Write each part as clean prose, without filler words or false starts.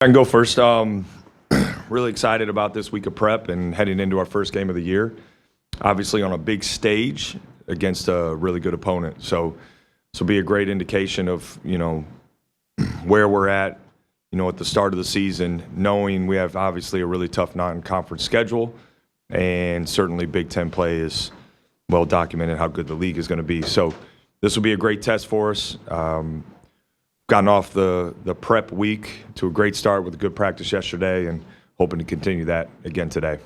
I can go first. Really excited about this week of prep and heading into our first game of the year. Obviously on a big stage against a really good opponent. So be a great indication of, where we're at, at the start of the season, knowing we have obviously a really tough non-conference schedule, and certainly Big Ten play is well documented how good the league is going to be. So this will be a great test for us. Gotten off the prep week to a great start with a good practice yesterday and hoping to continue that again today.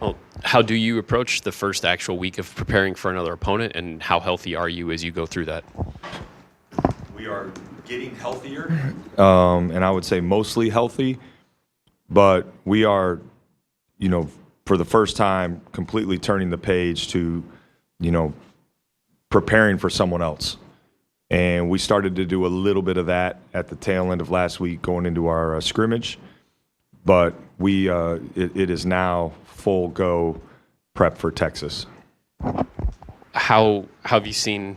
Well, how do you approach the first actual week of preparing for another opponent, and how healthy are you as you go through that? We are getting healthier, and I would say mostly healthy, but we are, for the first time completely turning the page to, preparing for someone else. And we started to do a little bit of that at the tail end of last week going into our scrimmage. But it is now full go prep for Texas. How have you seen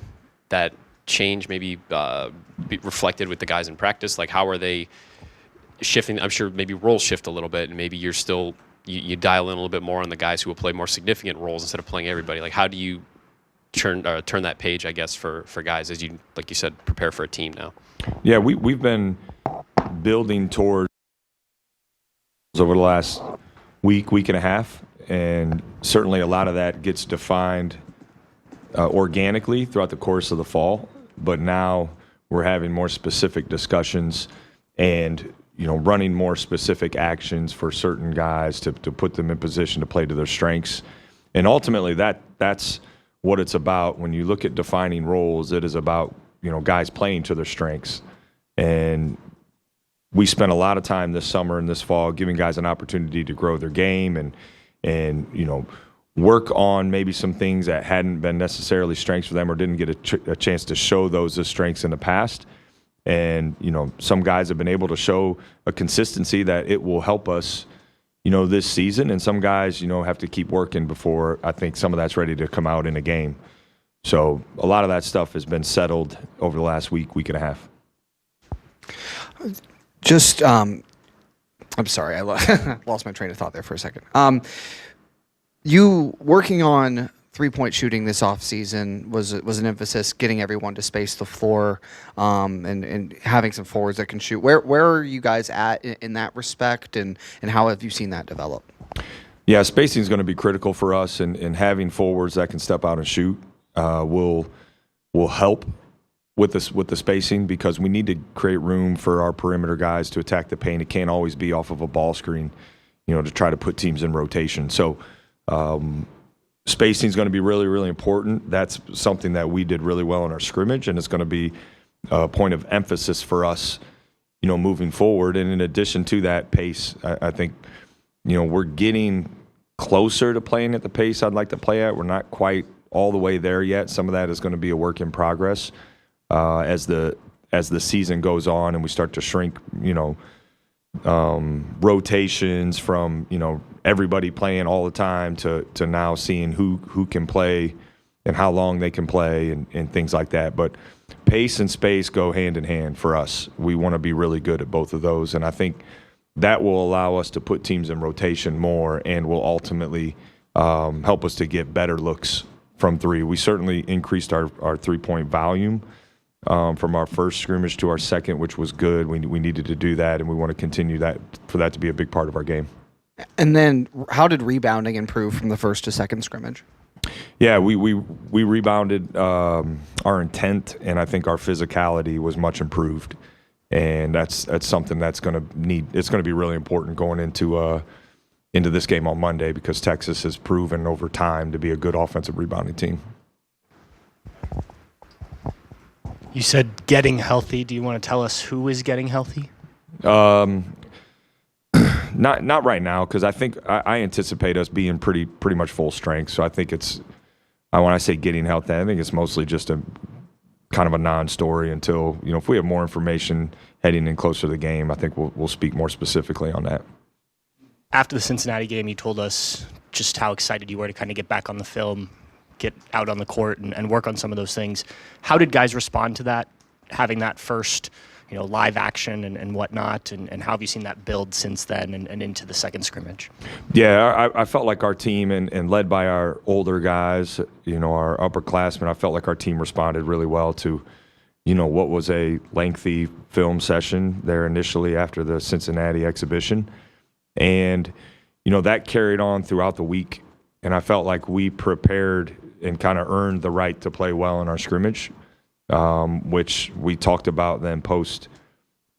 that change maybe be reflected with the guys in practice? Like, how are they shifting? I'm sure maybe roles shift a little bit, and maybe you're still you dial in a little bit more on the guys who will play more significant roles instead of playing everybody. Like, how do you turn that page, I guess, for guys as you, like you said, prepare for a team now? Yeah, we've been building towards over the last week and a half, and certainly a lot of that gets defined organically throughout the course of the fall. But now we're having more specific discussions and running more specific actions for certain guys to put them in position to play to their strengths. And ultimately that's what it's about. When you look at defining roles, it is about, guys playing to their strengths. And we spent a lot of time this summer and this fall giving guys an opportunity to grow their game and work on maybe some things that hadn't been necessarily strengths for them or didn't get a chance to show those as strengths in the past. And, some guys have been able to show a consistency that it will help us, this season. And some guys, have to keep working before I think some of that's ready to come out in a game. So a lot of that stuff has been settled over the last week and a half. Just, I'm sorry, I lost my train of thought there for a second. You working on three-point shooting this offseason was an emphasis, getting everyone to space the floor, and having some forwards that can shoot. Where are you guys at in that respect, and how have you seen that develop? Yeah, spacing is going to be critical for us, and having forwards that can step out and shoot will help with the spacing, because we need to create room for our perimeter guys to attack the paint. It can't always be off of a ball screen, to try to put teams in rotation. So spacing is going to be really, really important. That's something that we did really well in our scrimmage, and it's going to be a point of emphasis for us, moving forward. And in addition to that, pace. I think, we're getting closer to playing at the pace I'd like to play at. We're not quite all the way there yet. Some of that is going to be a work in progress as the season goes on and we start to shrink, rotations from, everybody playing all the time to now seeing who can play and how long they can play and things like that. But pace and space go hand in hand for us. We want to be really good at both of those, and I think that will allow us to put teams in rotation more and will ultimately help us to get better looks from three. We certainly increased our three-point volume from our first scrimmage to our second, which was good. We needed to do that, and we want to continue that for that to be a big part of our game. And then how did rebounding improve from the first to second scrimmage? Yeah, we rebounded our intent, and I think our physicality was much improved. And that's something that's going to be really important going into this game on Monday, because Texas has proven over time to be a good offensive rebounding team. You said getting healthy. Do you want to tell us who is getting healthy? Not right now, because I think I anticipate us being pretty much full strength. So I think when I say getting healthy, I think it's mostly just a kind of a non-story until, if we have more information heading in closer to the game, I think we'll speak more specifically on that. After the Cincinnati game, you told us just how excited you were to kind of get back on the film, get out on the court and work on some of those things. How did guys respond to that? having that first, live action and whatnot, and how have you seen that build since then and into the second scrimmage? Yeah, I felt like our team, and led by our older guys, our upperclassmen, I felt like our team responded really well to, what was a lengthy film session there initially after the Cincinnati exhibition. And, that carried on throughout the week. And I felt like we prepared and kind of earned the right to play well in our scrimmage, which we talked about then post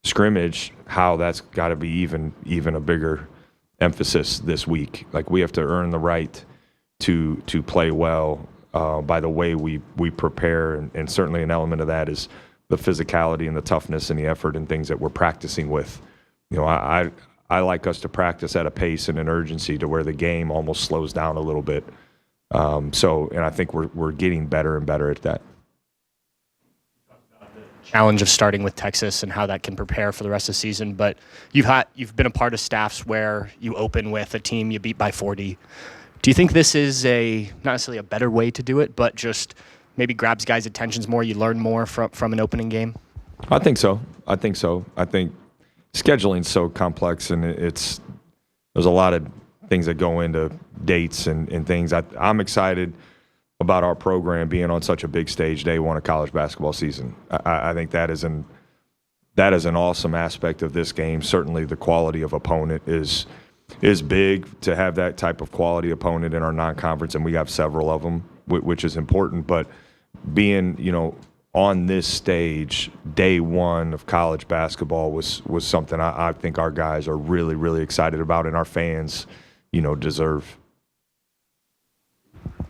scrimmage, how that's got to be even a bigger emphasis this week. Like, we have to earn the right to play well by the way we prepare, and certainly an element of that is the physicality and the toughness and the effort and things that we're practicing with. I like us to practice at a pace and an urgency to where the game almost slows down a little bit. And I think we're getting better and better at that. Challenge of starting with Texas and how that can prepare for the rest of the season, but you've been a part of staffs where you open with a team you beat by 40. Do you think this is not necessarily a better way to do it, but just maybe grabs guys' attentions more, you learn more from an opening game? I think so. I think scheduling's so complex, and there's a lot of things that go into dates and things. I'm excited about our program being on such a big stage day one of college basketball season. I think that is an awesome aspect of this game. Certainly the quality of opponent is big, to have that type of quality opponent in our non-conference, and we have several of them, which is important. But being, on this stage, day one of college basketball was something I think our guys are really, really excited about, and our fans, deserve.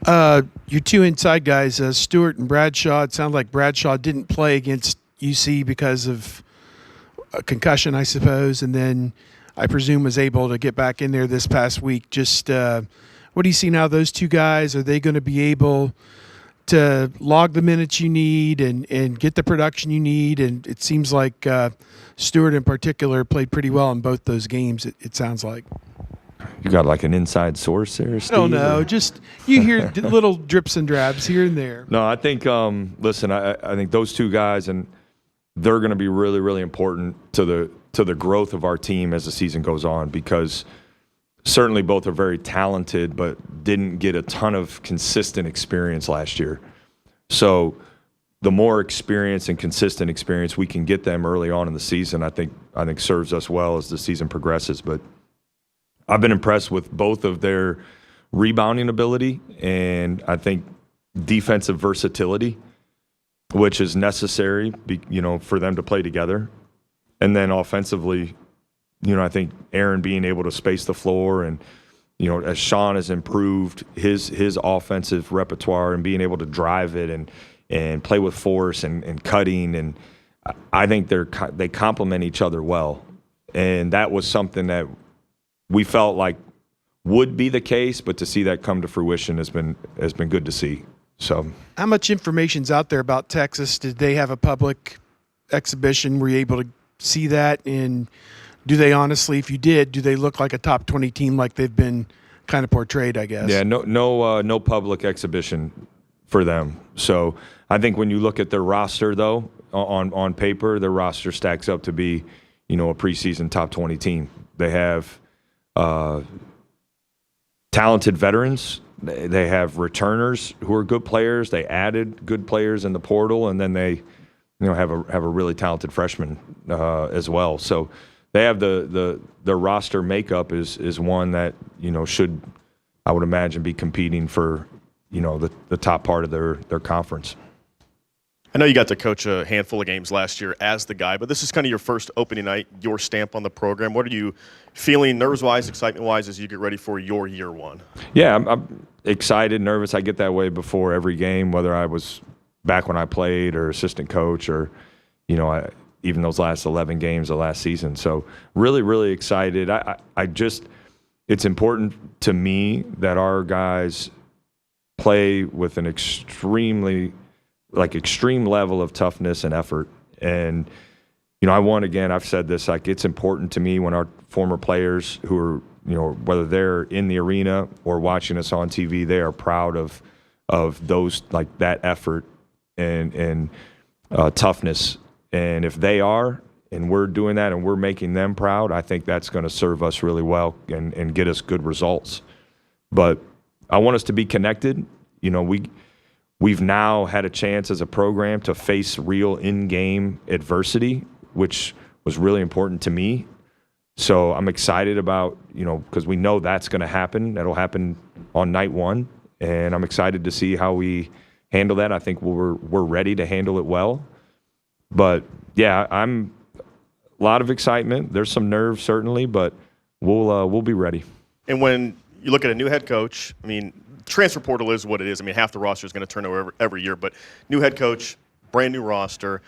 Your two inside guys, Stuart and Bradshaw. It sounds like Bradshaw didn't play against UC because of a concussion, I suppose, and then I presume was able to get back in there this past week. Just what do you see now, those two guys? Are they going to be able to log the minutes you need and get the production you need? And it seems like Stuart in particular played pretty well in both those games, it sounds like. You got like an inside source there, Steve? I don't know. Just you hear little drips and drabs here and there. No, I think, listen, I think those two guys, and they're going to be really, really important to the growth of our team as the season goes on, because certainly both are very talented, but didn't get a ton of consistent experience last year. So the more experience and consistent experience we can get them early on in the season, I think serves us well as the season progresses. But I've been impressed with both of their rebounding ability, and I think defensive versatility, which is necessary, for them to play together. And then offensively, I think Aaron being able to space the floor, and as Sean has improved his offensive repertoire and being able to drive it and play with force and cutting, and I think they complement each other well. And that was something that we felt like would be the case, but to see that come to fruition has been good to see. So, how much information's out there about Texas? Did they have a public exhibition? Were you able to see that? And do they honestly, if you did, do they look like a top 20 team like they've been kind of portrayed, I guess? Yeah, no public exhibition for them. So I think when you look at their roster, though, on paper, their roster stacks up to be, a preseason top 20 team. They have talented veterans. They have returners who are good players. They added good players in the portal, and then they, have a really talented freshman as well. So they have the roster makeup is one that should, I would imagine, be competing for the top part of their conference. I know you got to coach a handful of games last year as the guy, but this is kind of your first opening night, your stamp on the program. What are you feeling nerves-wise, excitement-wise, as you get ready for your year one? Yeah, I'm excited, nervous. I get that way before every game, whether I was back when I played or assistant coach or, even those last 11 games of last season. So really, really excited. It's important to me that our guys play with an extreme level of toughness and effort. And, I've said this, it's important to me when our former players who are, whether they're in the arena or watching us on TV, they are proud of those, that effort and toughness And if they are, and we're doing that and we're making them proud, I think that's going to serve us really well and get us good results. But I want us to be connected. You know, we've now had a chance as a program to face real in-game adversity, which was really important to me. So I'm excited about, you know, because we know that's going to happen. That'll happen on night one. And I'm excited to see how we handle that. I think we're ready to handle it well. But, yeah, I'm a lot of excitement. There's some nerves, certainly, but we'll be ready. And when you look at a new head coach, I mean, transfer portal is what it is. I mean, half the roster is going to turn over every year. But new head coach, brand new roster,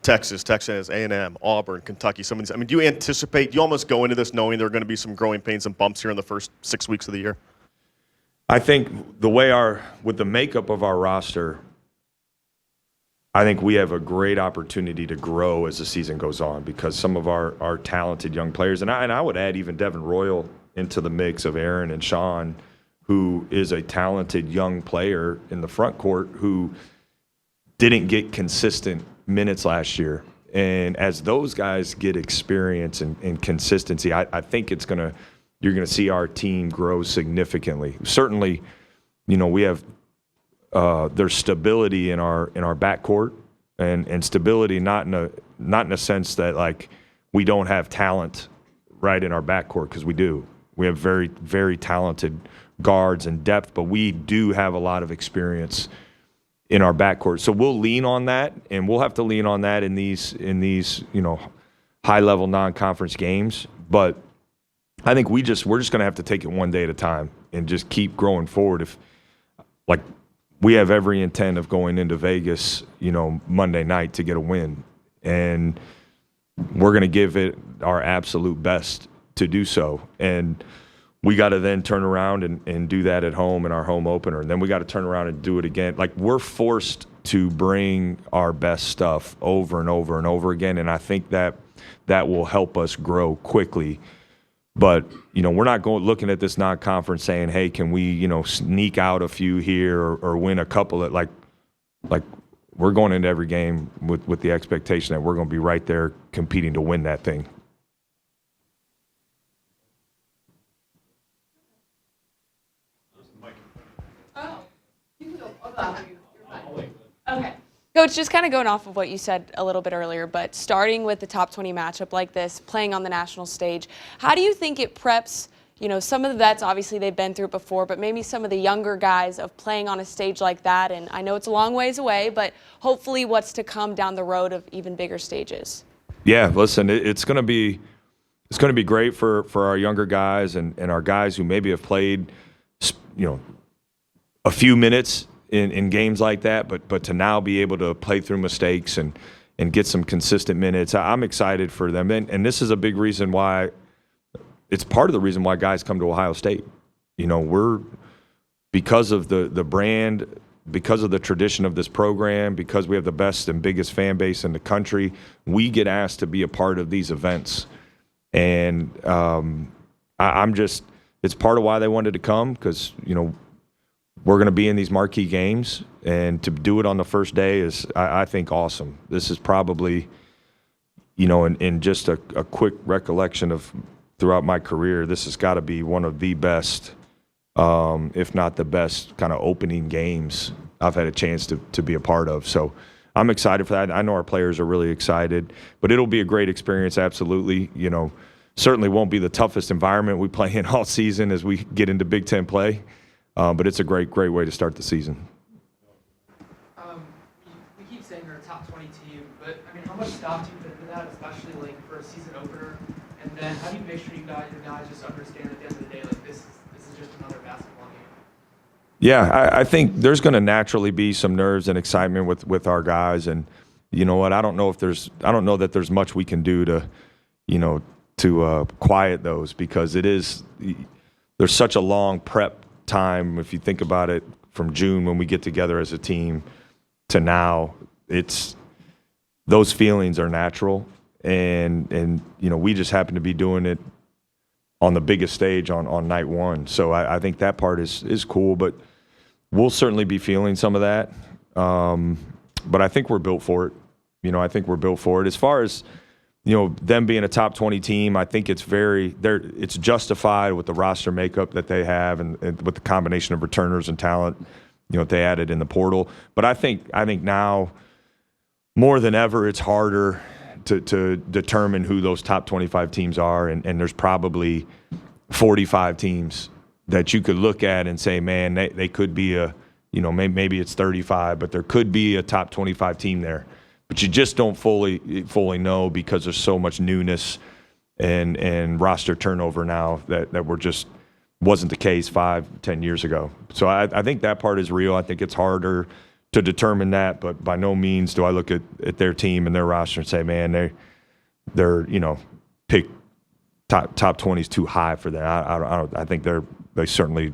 Texas, A&M, Auburn, Kentucky, some of these. I mean, do you almost go into this knowing there are going to be some growing pains and bumps here in the first 6 weeks of the year? I think with the makeup of our roster, I think we have a great opportunity to grow as the season goes on because some of our talented young players, and I would add even Devin Royal into the mix of Aaron and Sean, who is a talented young player in the front court who didn't get consistent minutes last year. And as those guys get experience and consistency, I think you're going to see our team grow significantly. Certainly, you know, we have there's stability in our backcourt and stability not in a sense that like we don't have talent right in our backcourt, because we do. We have very, very talented guards and depth, but we do have a lot of experience in our backcourt. So we'll lean on that, and we'll have to lean on that in these you know, high-level non-conference games. But I think we're just going to have to take it one day at a time and just keep growing forward. We have every intent of going into Vegas, you know, Monday night to get a win, and we're going to give it our absolute best to do so. And we got to then turn around and do that at home in our home opener. And then we got to turn around and do it again. Like, we're forced to bring our best stuff over and over and over again. And I think that will help us grow quickly. But, you know, we're not looking at this non-conference saying, hey, can we, you know, sneak out a few here or win a couple of, like we're going into every game with the expectation that we're going to be right there competing to win that thing. Okay. Coach, just kind of going off of what you said a little bit earlier, but starting with the top 20 matchup like this, playing on the national stage, how do you think it preps, you know, some of the vets, obviously they've been through it before, but maybe some of the younger guys of playing on a stage like that? And I know it's a long ways away, but hopefully what's to come down the road of even bigger stages. Yeah, listen, it's going to be great for our younger guys and our guys who maybe have played, you know, a few minutes in games like that, but to now be able to play through mistakes and get some consistent minutes, I'm excited for them. And this is a big reason why, it's part of the reason why guys come to Ohio State. You know, because of the brand, because of the tradition of this program, because we have the best and biggest fan base in the country, we get asked to be a part of these events. And it's part of why they wanted to come, because, you know, we're going to be in these marquee games, and to do it on the first day is, I think, awesome. This is probably, you know, in just a quick recollection of throughout my career, this has got to be one of the best, if not the best, kind of opening games I've had a chance to be a part of. So I'm excited for that. I know our players are really excited, but it'll be a great experience, absolutely. You know, certainly won't be the toughest environment we play in all season as we get into Big Ten play. But it's a great way to start the season. We keep saying you're a top 20 team, but I mean, how much thought do you put into that, especially like for a season opener? And then how do you make sure your guys just understand at the end of the day, like this is just another basketball game? Yeah, I think there's going to naturally be some nerves and excitement with our guys, and you know what? I don't know that there's much we can do to quiet those, because there's such a long prep time. If you think about it, from June when we get together as a team to now, those feelings are natural, and you know, we just happen to be doing it on the biggest stage on night one. So I think that part is cool, but we'll certainly be feeling some of that. But I think we're built for it. I think we're built for it. As far as them being a top 20 team, I think it's justified with the roster makeup that they have and with the combination of returners and talent, they added in the portal. But I think now more than ever, it's harder to determine who those top 25 teams are, and there's probably 45 teams that you could look at and say, man, they could be maybe it's 35, but there could be a top 25 team there. But you just don't fully know because there's so much newness and roster turnover now that wasn't the case 5-10 years ago. So I think that part is real. I think it's harder to determine that, but by no means do I look at their team and their roster and say, man, they're pick top 20 is too high for that. I think they certainly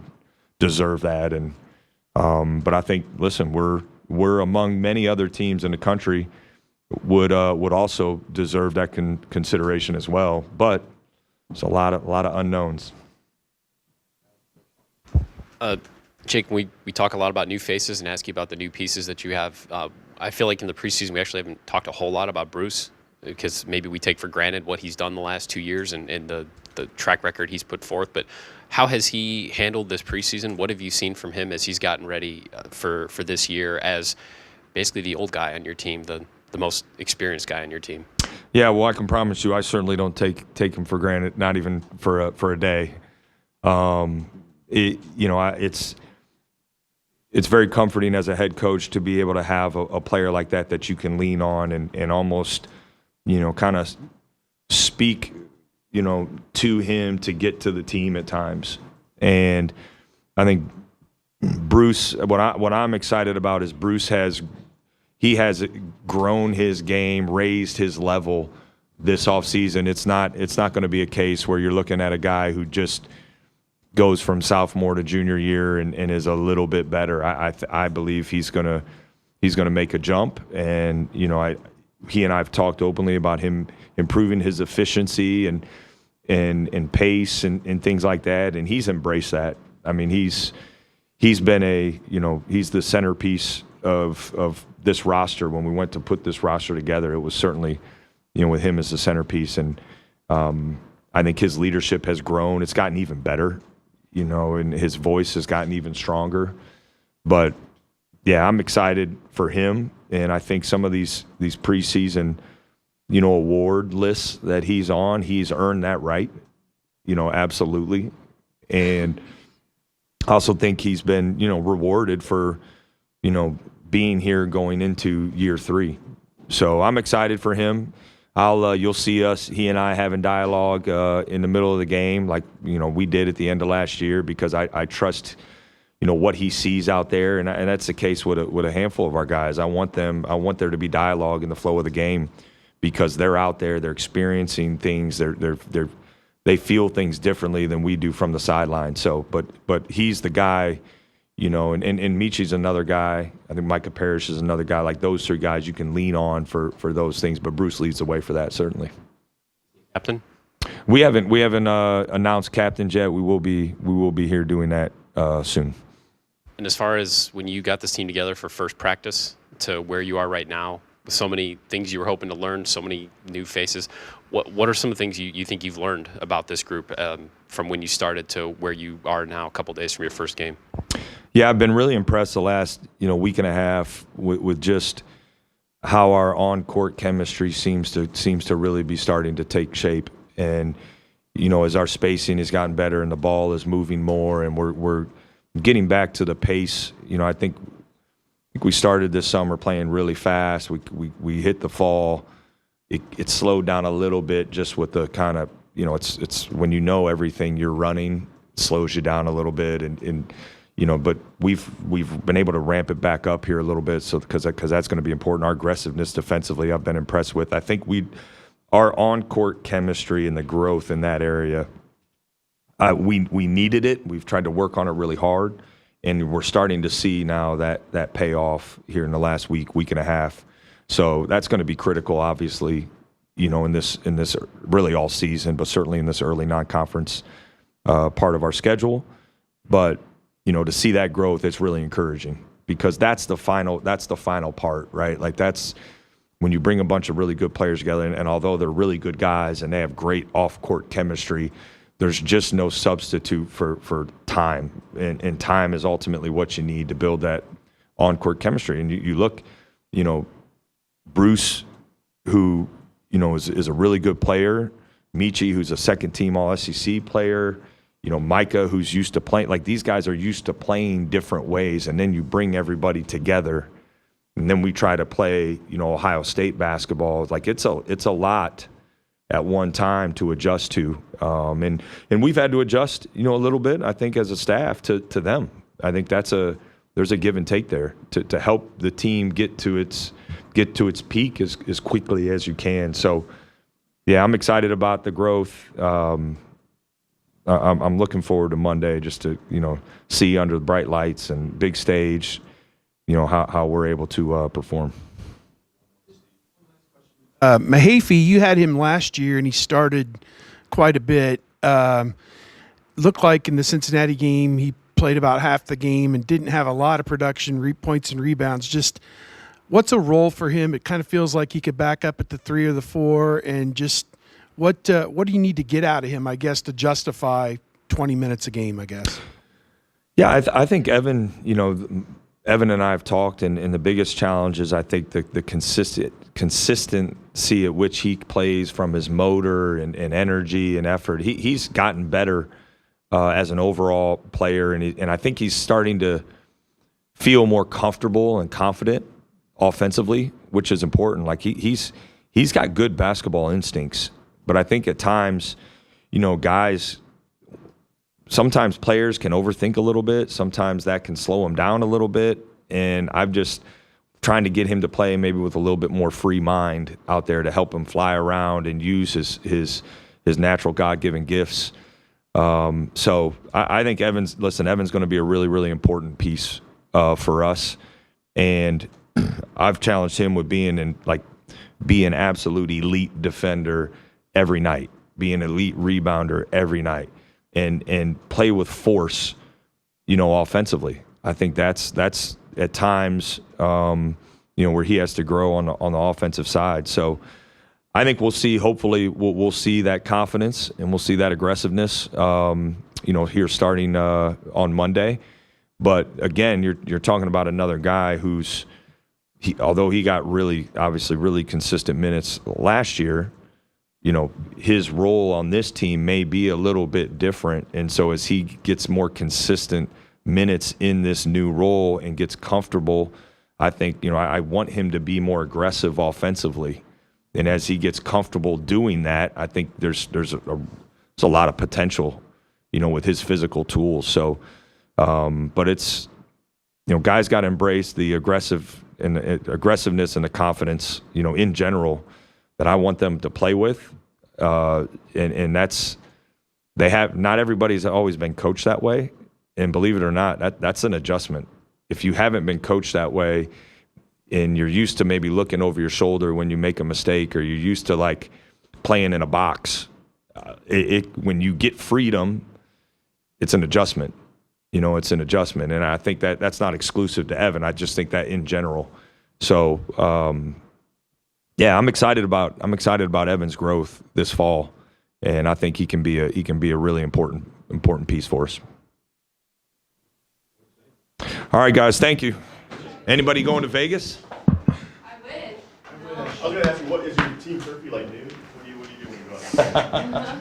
deserve that, and but I think, listen, we're among many other teams in the country would also deserve that consideration as well. But it's a lot of unknowns. Jake, we talk a lot about new faces and ask you about the new pieces that you have. I feel like in the preseason we actually haven't talked a whole lot about Bruce, because maybe we take for granted what he's done the last 2 years and the track record he's put forth. But how has he handled this preseason? What have you seen from him as he's gotten ready for this year as basically the old guy on your team, the most experienced guy on your team? Yeah, well, I can promise you I certainly don't take him for granted, not even for a day. It's very comforting as a head coach to be able to have a player like that you can lean on and almost, kind of speak, to him to get to the team at times. And I think Bruce, what I'm excited about is Bruce has grown his game, raised his level this offseason. It's not going to be a case where you're looking at a guy who just goes from sophomore to junior year and is a little bit better. I believe he's gonna make a jump, and he and I've talked openly about him improving his efficiency and pace and things like that, and he's embraced that. I mean, he's been he's the centerpiece of this roster. When we went to put this roster together, it was certainly with him as the centerpiece, and I think his leadership has grown. It's gotten even better. And his voice has gotten even stronger. But, yeah, I'm excited for him. And I think some of these preseason, award lists that he's on, he's earned that right, absolutely. And I also think he's been, rewarded for, being here going into year 3. So I'm excited for him. You'll see he and I having dialogue in the middle of the game, like we did at the end of last year, because I trust what he sees out there, and that's the case with a handful of our guys. I want there to be dialogue in the flow of the game, because they're out there, they're experiencing things, they feel things differently than we do from the sideline. So, but he's the guy. And Michi's another guy. I think Micah Parrish is another guy. Like, those 3 guys you can lean on for those things. But Bruce leads the way for that, certainly. Captain? We haven't announced captains yet. We will be here doing that soon. And as far as when you got this team together for first practice to where you are right now, with so many things you were hoping to learn, so many new faces, what are some of the things you think you've learned about this group from when you started to where you are now, a couple days from your first game? Yeah, I've been really impressed the last week and a half with just how our on-court chemistry seems to really be starting to take shape. And as our spacing has gotten better and the ball is moving more, and we're getting back to the pace. I think we started this summer playing really fast. We hit the fall. It slowed down a little bit just with the kind of it's when everything you're running, it slows you down a little bit and but we've been able to ramp it back up here a little bit, so because that's going to be important. Our aggressiveness defensively, I've been impressed with. I think our on-court chemistry and the growth in that area, we needed it. We've tried to work on it really hard, and we're starting to see now that pay off here in the last week and a half. So that's going to be critical, obviously, in this really all season, but certainly in this early non-conference part of our schedule. But to see that growth, it's really encouraging, because that's the final part, right? Like, that's when you bring a bunch of really good players together, and although they're really good guys and they have great off-court chemistry, there's just no substitute for time. And time is ultimately what you need to build that on-court chemistry. And you look, Bruce, who, is a really good player, Michi, who's a second-team All-SEC player, Micah, who's used to playing. Like, these guys are used to playing different ways, and then you bring everybody together, and then we try to play, Ohio State basketball. Like, it's a lot at one time to adjust to, and we've had to adjust, a little bit, I think, as a staff to them. I think there's a give and take there to help the team get to its peak as quickly as you can. So, yeah, I'm excited about the growth. I'm looking forward to Monday just to, see under the bright lights and big stage, how we're able to perform. Mahaffey, you had him last year, and he started quite a bit. Looked like in the Cincinnati game he played about half the game and didn't have a lot of production, points and rebounds. Just what's a role for him? It kind of feels like he could back up at the 3 or the 4, and just what do you need to get out of him, I guess, to justify 20 minutes a game, I guess? Yeah, I think Evan, Evan and I have talked, and the biggest challenge is, I think, the consistency at which he plays from his motor and energy and effort. He's gotten better as an overall player, and I think he's starting to feel more comfortable and confident offensively, which is important. Like, he's got good basketball instincts, but I think at times, guys, sometimes players can overthink a little bit. Sometimes that can slow him down a little bit, and I'm just trying to get him to play maybe with a little bit more free mind out there to help him fly around and use his natural God-given gifts. So I think Evan's going to be a really, really important piece for us. And I've challenged him with be an absolute elite defender every night, be an elite rebounder every night, and play with force, offensively. I think that's at times, where he has to grow on the offensive side. So I think we'll see. Hopefully, we'll see that confidence and we'll see that aggressiveness, here starting on Monday. But again, you're talking about another guy although he got obviously really consistent minutes last year, his role on this team may be a little bit different. And so as he gets more consistent minutes in this new role and gets comfortable, I think, I want him to be more aggressive offensively. And as he gets comfortable doing that, I think there's a lot of potential, with his physical tools. So, but it's, guys got to embrace the aggressiveness and the confidence, in general, that I want them to play with. And that's, not everybody's always been coached that way. And believe it or not, that's an adjustment. If you haven't been coached that way and you're used to maybe looking over your shoulder when you make a mistake, or you're used to like playing in a box, when you get freedom, it's an adjustment. It's an adjustment. And I think that's not exclusive to Evan. I just think that in general. So, yeah, I'm excited about Evan's growth this fall, and I think he can be a really important piece for us. All right, guys, thank you. Anybody going to Vegas? I wish. I was going to ask you, what is your team turkey like, dude? What do you do when you go out?